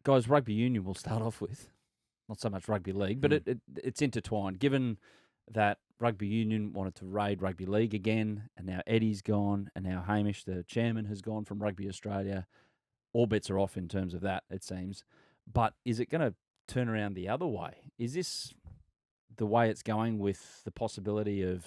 guys, rugby union will start off with, not so much rugby league, but it's intertwined. Given that rugby union wanted to raid rugby league again, and now Eddie's gone, and now Hamish, the chairman, has gone from Rugby Australia. All bets are off in terms of that, it seems. But is it going to turn around the other way? Is this the way it's going with the possibility of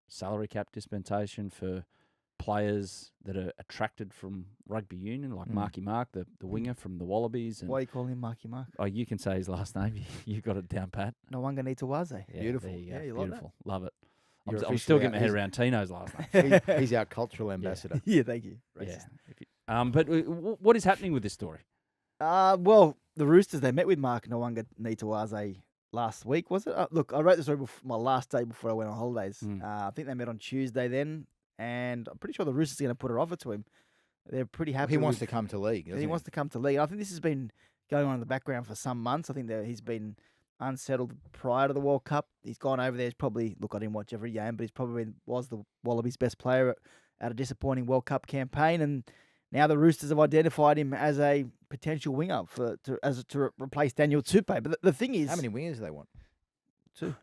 salary cap dispensation for players that are attracted from rugby union, like Marky Mark, the winger from the Wallabies? And Why you call him Marky Mark? oh, you can say his last name. You've got it down pat. Nawanga Nitawaze. Yeah, Beautiful. there you go. Yeah, you like Beautiful. Love it. You're I'm still officially getting my out. head around Tino's last name. He's our cultural ambassador. Yeah, thank you. Yeah. But what is happening with this story? Well, the Roosters, they met with Mark Nawanga Nitawaze last week, was it? Look, I wrote the story my last day before I went on holidays. I think they met on Tuesday then, and I'm pretty sure the Roosters are going to put an offer to him. They're pretty happy. He wants to come to league, doesn't he? He wants to come to league. I think this has been going on in the background for some months. I think that he's been unsettled prior to the World Cup. He's gone over there. He's probably, look, I didn't watch every game, but he's probably was the Wallabies' best player at a disappointing World Cup campaign. And now the Roosters have identified him as a potential winger to replace Daniel Tupe. But the thing is, How many wingers do they want? 2.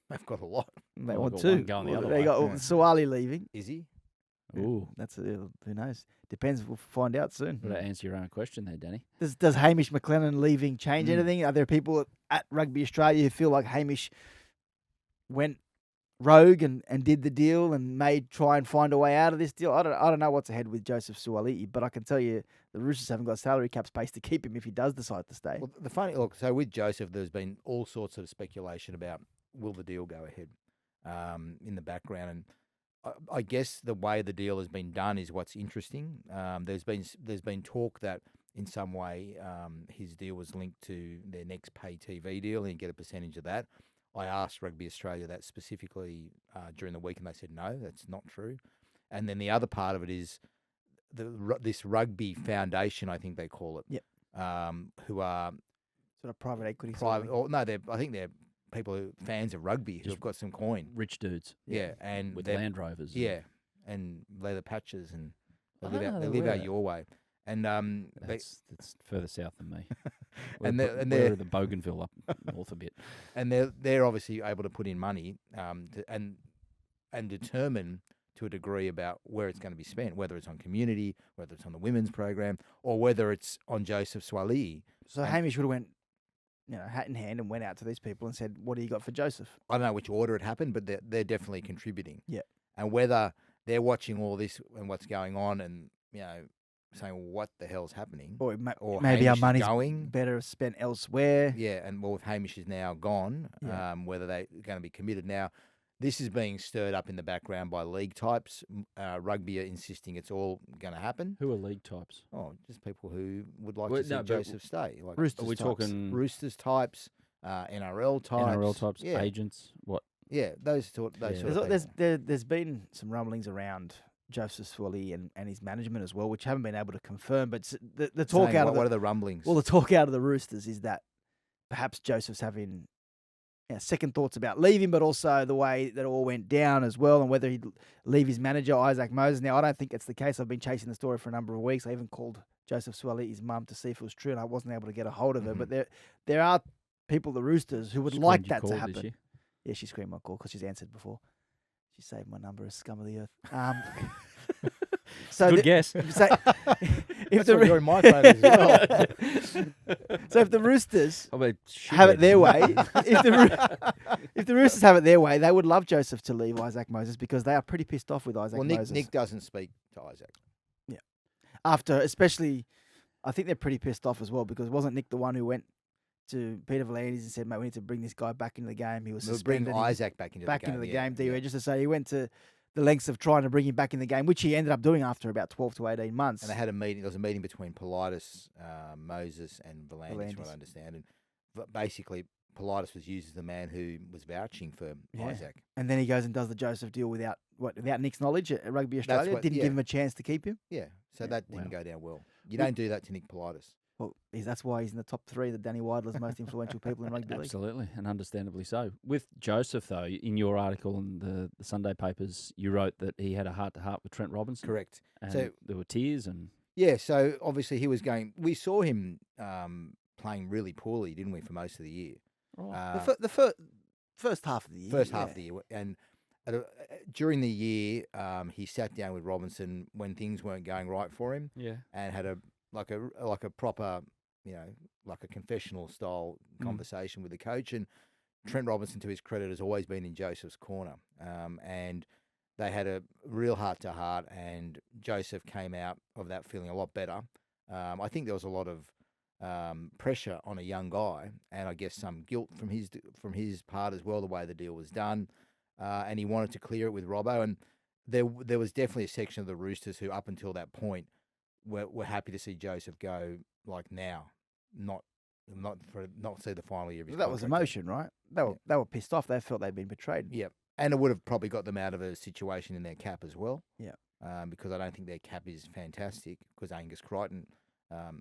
They've got a lot. They Well, want got 2. one going the other They way. got Yeah. Sua'ali'i leaving. Is he? Ooh. That's who knows. Depends. We'll find out soon. Got to answer your own question there, Danny. Does Hamish McLennan leaving change anything? Are there people at Rugby Australia who feel like Hamish went rogue and did the deal and try and find a way out of this deal? I don't know what's ahead with Joseph Sua'ali'i, but I can tell you the Roosters haven't got salary cap space to keep him if he does decide to stay. Well, the funny look. So with Joseph, there's been all sorts of speculation about will the deal go ahead in the background, and I guess the way the deal has been done is what's interesting. There's been talk that in some way his deal was linked to their next pay TV deal, and he'd get a percentage of that. I asked Rugby Australia that specifically during the week, and they said no, that's not true. And then the other part of it is this Rugby Foundation, I think they call it. Yep. Who are Sort of private equity. private? Or no, I think they're people who fans of rugby who've got some coin. Rich dudes. Yeah, and With they're- Land Rovers. Yeah, and leather patches, and I they don't know live where. out your way. And That's further south than me. And they're- and we're they're- the Bougainville up north a bit. and they're obviously able to put in money and determine to a degree about where it's going to be spent, whether it's on community, whether it's on the women's program, or whether it's on Joseph Sua'ali'i. So Hamish would have went, hat in hand and went out to these people and said, "What do you got for Joseph?" I don't know which order it happened, but they're definitely contributing. Yeah. And whether they're watching all this and what's going on, and saying, well, what the hell's happening? Or, Or maybe our Hamish is money's going. better spent elsewhere. Yeah, and well, if Hamish is now gone, Yeah. whether they're going to be committed now. This is being stirred up in the background by league types. Rugby are insisting it's all going to happen. Who are league types? Oh, just people who would like Well, to see no, but Joseph stay. Like Roosters Are we types. talking Roosters types, NRL types. NRL types, Yeah, agents? What? yeah, those sort Yeah. of things. There's been some rumblings around Joseph Sua'ali'i and his management as well, which haven't been able to confirm. But the talk Saying out of what the are the rumblings? well, the talk out of the Roosters is that perhaps Joseph's having second thoughts about leaving, but also the way that it all went down as well, and whether he'd leave his manager Isaac Moses. Now, I don't think it's the case. I've been chasing the story for a number of weeks. I even called Joseph Sua'ali'i's mum to see if it was true, and I wasn't able to get a hold of her. But there are people, the Roosters, who would like that to happen. Did she? Yeah, she screamed my call because she's answered before. She saved my number as scum of the earth. So Good guess. So, if That's the what you're in my phone as well. so if the Roosters I mean, have it shitheads. their way, if the Roosters have it their way, they would love Joseph to leave Isaac Moses because they are pretty pissed off with Isaac Well, Moses. Nick doesn't speak to Isaac. After, especially, I think they're pretty pissed off as well because wasn't Nick the one who went to Peter V'landys and said, "Mate, we need to bring this guy back into the game." He was They'll suspended. bring He was Isaac back into back the game. into the yeah, game, yeah. deregistered. So he went to the lengths of trying to bring him back in the game, which he ended up doing after about 12 to 18 months. And they had a meeting. There was a meeting between Politis, Moses, and V'landys, from what V'landys. I understand. And basically, Politis was used as the man who was vouching for Yeah. Isaac. And then he goes and does the Joseph deal without Nick's knowledge at Rugby Australia. what- Didn't yeah. give him a chance to keep him. Yeah, so Yeah. that didn't Wow. go down well. You don't do that to Nick Politis. Well, that's why he's in the top 3 of Danny Weidler's most influential people in rugby league. Absolutely, and understandably so. With Joseph, though, in your article in the Sunday papers, you wrote that he had a heart-to-heart with Trent Robinson. Correct. And So- there were tears and... Yeah, so obviously he was going. We saw him playing really poorly, didn't we, for most of the year? Right. The first half of the year. First half of the year. And during the year, he sat down with Robinson when things weren't going right for him, Yeah. and had a proper, like a confessional style conversation with the coach. And Trent Robinson, to his credit, has always been in Joseph's corner. And they had a real heart-to-heart, and Joseph came out of that feeling a lot better. I think there was a lot of pressure on a young guy, and I guess some guilt from his part as well, the way the deal was done. And he wanted to clear it with Robbo, and there was definitely a section of the Roosters who, up until that point, were happy to see Joseph go like now, not see the final year of his That was contract. emotion, right? They were pissed off. They felt they'd been betrayed. Yeah, and it would have probably got them out of a situation in their cap as well. Yeah. Because I don't think their cap is fantastic, because Angus Crichton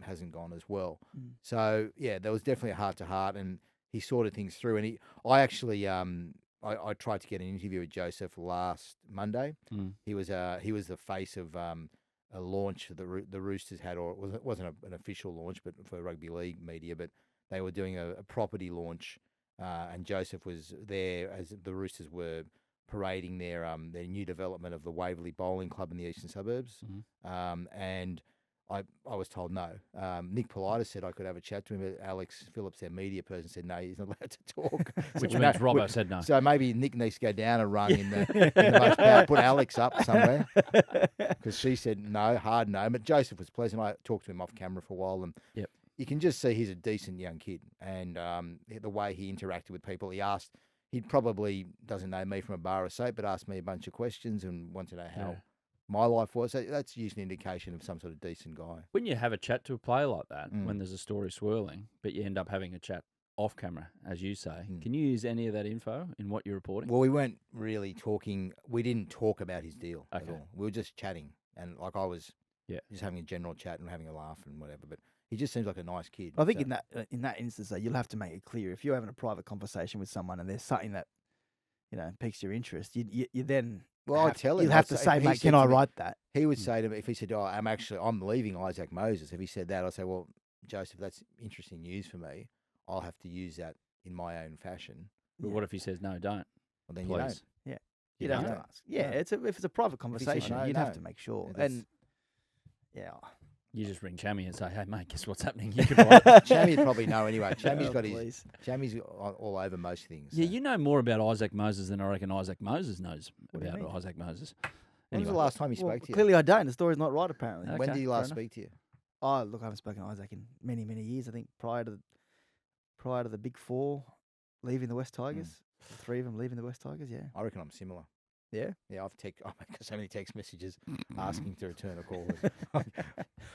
hasn't gone as well. Mm. So yeah, there was definitely a heart-to-heart, and he sorted things through. And I actually I tried to get an interview with Joseph last Monday. Mm. He was the face of a launch the Roosters had, or it wasn't an official launch, but for rugby league media. But they were doing a property launch, and Joseph was there as the Roosters were parading their new development of the Waverley Bowling Club in the eastern suburbs. Mm-hmm. And I was told no. Nick Politis said I could have a chat to him, but Alex Phillips, their media person, said no, he's not allowed to talk. Which means Robbo said no. So maybe Nick needs to go down a rung in the most power, put Alex up somewhere, because she said no, hard no. But Joseph was pleasant. I talked to him off camera for a while, and Yep. you can just see he's a decent young kid. And the way he interacted with people, he probably doesn't know me from a bar of soap, but asked me a bunch of questions and wanted to know how my life was. So that's usually an indication of some sort of decent guy. When you have a chat to a player like that, Mm. when there's a story swirling, but you end up having a chat off camera, as you say, can you use any of that info in what you're reporting? Well, we weren't really talking. We didn't talk about his deal at Okay. all. We were just chatting, and like I was, just having a general chat and having a laugh and whatever. But he just seems like a nice kid. I think in that instance, though, you'll have to make it clear if you're having a private conversation with someone and there's something that piques your interest. You then I tell him. you'll have to If say, he mate, said can I to me- write that? He would say to me, if he said, I'm leaving Isaac Moses. If he said that, I'd say, well, Joseph, that's interesting news for me. I'll have to use that in my own fashion. But what if he says, no, don't? Well, then Please. you don't. You'd You have to don't. ask. Yeah, No. if it's a private says conversation, no, you'd no. have to make sure. Yeah, And You just ring Chammy and say, hey, mate, guess what's happening? You can write it. Chammy'd probably know anyway. Chammy's Oh, got please. Chammy's all over most things. Yeah, so. you know more about Isaac Moses than I reckon Isaac Moses knows What do you about mean? Isaac Moses. When was the Anyway. last time he Well, spoke to you? clearly I don't. The story's not right, apparently. Okay. When did he fair last enough. speak to you? Oh, look, I haven't spoken to Isaac in many, many years. I think prior to the Big Four leaving the West Tigers, 3 of them leaving the West Tigers. Yeah, I reckon I'm similar. yeah. Yeah, I got so many text messages asking to return a call.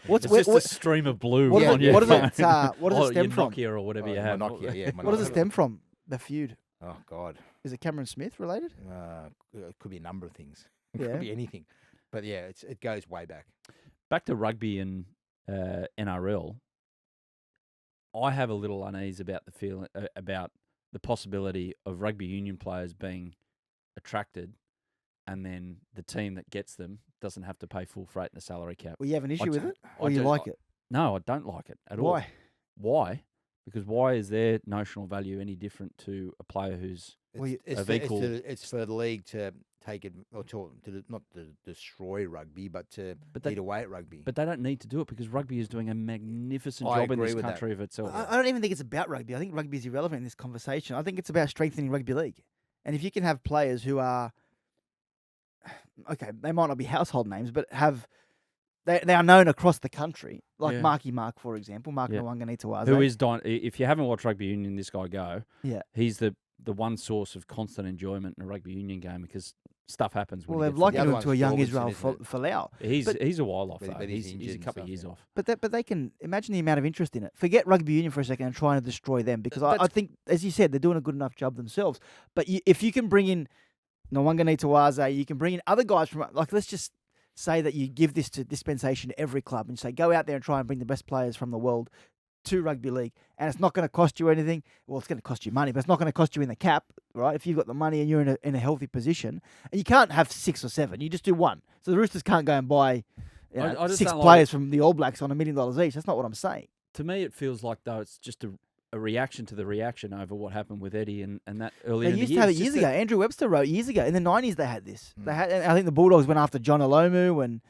What's It's just a stream of blue what on does your what does phone. it what does Oh, it stem your from? Nokia or whatever you my have. Nokia, yeah. What does it stem from? The feud. Oh, God. Is it Cameron Smith related? It could be a number of things. It Yeah. could be anything. But yeah, it goes way back. Back to rugby and NRL, I have a little unease about the feeling about the possibility of rugby union players being attracted, and then the team that gets them doesn't have to pay full freight in the salary cap. Well, you have an issue with do- it, or I you do- like it? No, I don't like it at all. Why? Why? Because why is their notional value any different to a player who's Well, you- It's of for, equal- it's for the league to take it, or not to destroy rugby, but to But eat away at rugby. But they don't need to do it because rugby is doing a magnificent I job in agree this with that. country of itself. I don't even think it's about rugby. I think rugby is irrelevant in this conversation. I think it's about strengthening rugby league. And if you can have players who are, okay, they might not be household names, but they are known across the country, like Yeah. Marky Mark, for example, Mark Yeah. Nwanganitawaze. Who is if you haven't watched rugby union, this guy go. Yeah. He's the one source of constant enjoyment in a rugby union game because stuff happens. Well, When they've you get likened other him to a one's young Jorgensen, Israel isn't it? Folau. he's a while off But- though. but he's He's injured a and couple of stuff, years yeah. off. But they can imagine the amount of interest in it. Forget rugby union for a second and trying to destroy them because I think, as you said, they're doing a good enough job themselves. But if you can bring in Nwanganitawaze, you can bring in other guys from, like, let's just say that you give this to dispensation to every club and say, go out there and try and bring the best players from the world to rugby league. And it's not going to cost you anything. Well, it's going to cost you money, but it's not going to cost you in the cap, right? If you've got the money and you're in a healthy position. And you can't have 6 or 7. You just do 1. So the Roosters can't go and buy I just 6 don't like players from the All Blacks on $1 million each. That's not what I'm saying. To me, it feels like though it's just a reaction to the reaction over what happened with Eddie and that earlier They in used the to have it It's years just ago. Andrew Webster wrote years ago. In the 90s, they had this. They had, and I think the Bulldogs went after John Alomu, and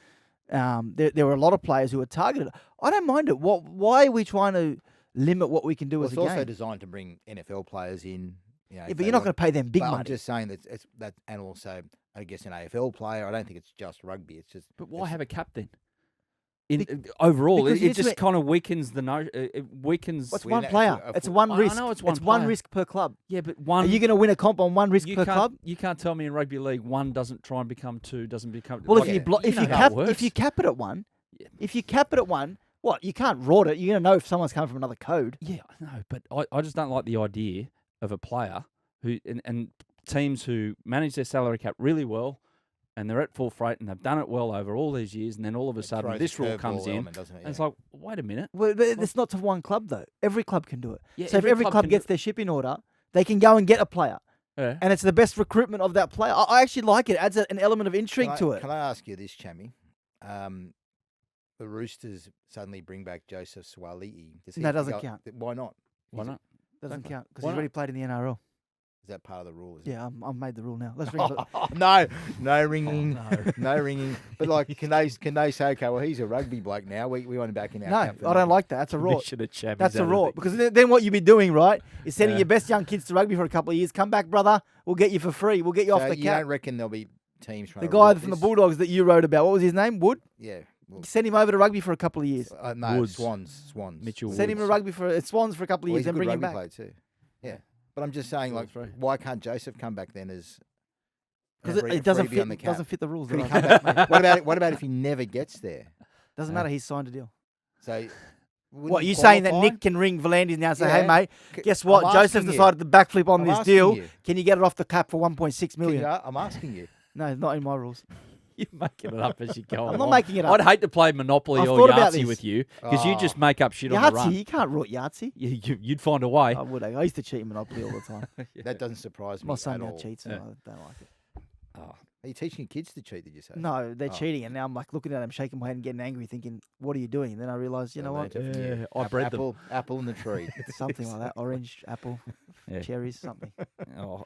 there were a lot of players who were targeted. I don't mind it. Why are we trying to limit what we can do Well, as it's a also game? designed to bring NFL players in. You know, Yeah, if but they you're not want- going to pay them big but money. I'm just saying that that, and also I guess an AFL player. I don't think it's just rugby. It's just. But why it's- have a cap then? Overall, because it you need to just kind of weakens the no. It weakens. What's We one didn't player? actually- It's I one I risk. know it's It's one one player. risk per club. Yeah, but Are one. you going to win a comp on one risk you per can't, club? You can't tell me in rugby league one doesn't try and become two, doesn't become. Well, like, if you yeah, block, you if know you how it cap, works. if you cap it at one, Yeah. if you cap it at one, what you can't rot it. You're going to know if someone's coming from another code. Yeah, I know, but I just don't like the idea of a player who and teams who manage their salary cap really well, and they're at full freight and they've done it well over all these years, and then all of a it sudden throws this a rule comes curveball in, element, doesn't it? and it's Yeah. like, wait a minute. Well, but it's not to one club though. Every club can do it. Yeah, So if every club can gets their ship in order, they can go and get a player, yeah. and it's the best recruitment of that player. I actually like it. It adds an element of intrigue to it. Can I ask you this, Chammy? The Roosters suddenly bring back Joseph Sua'ali'i. No, it doesn't count. Why not? Why Is it- not? Doesn't Okay. count because Why he's already played in the NRL. Is that part of the rule? Is Yeah, I've made the rule now. Let's It? ring it. No ringing, no ringing. But like, can they say, okay, well, he's a rugby bloke now. We want him back in our No, camp. I don't like that. That's a rot. Mission of Champions That's a out of rot. it. Because then what you'd be doing, right, is sending Yeah. your best young kids to rugby for a couple of years. Come back, brother. We'll get you for free. We'll get you off So the you cap. don't reckon there'll be teams trying The to guy rot from the this? Bulldogs that you wrote about, what was his name? Wood? Yeah. Well, Send him over to rugby for a couple of years. no, Woods. Swans. Mitchell Send him to Woods. rugby for Swans for a couple of Well, years he's a and good bring him rugby back. player too. Yeah. But I'm just saying, Two or like, three. why can't Joseph come back then as Because free- it doesn't freebie on the fit, cap? doesn't fit the rules. Could he that come I've back? made. What about if he never gets there? Doesn't matter. He's signed a deal. So, What, you saying that qualify? Nick can ring Volandis now and say, Yeah. hey, mate, guess I'm what? asking Joseph you. decided to backflip on I'm this asking deal. you. Can you get it off the cap for 1.6 Can you- million? I'm asking you. No, it's not in my rules. You're making it up as you go. I'm not along. making it up. I'd hate to play Monopoly I've or thought about Yahtzee this. with you because you just Oh. make up shit on the Yahtzee, run. you can't rot Yahtzee. You'd find a way. I would. I used to cheat in Monopoly all the time. That doesn't surprise me My son at now all. cheats and Yeah. I don't like it. Oh, Are you teaching your kids to cheat? Did you say? No, they're Oh. cheating, and now I'm like looking at them, shaking my head and getting angry, thinking, "What are you doing?" And then I realise, you They know what? learnt it from you. Yeah, I bred them. Apple in the tree. Something like that. Orange, apple, Yeah. cherries, something. oh,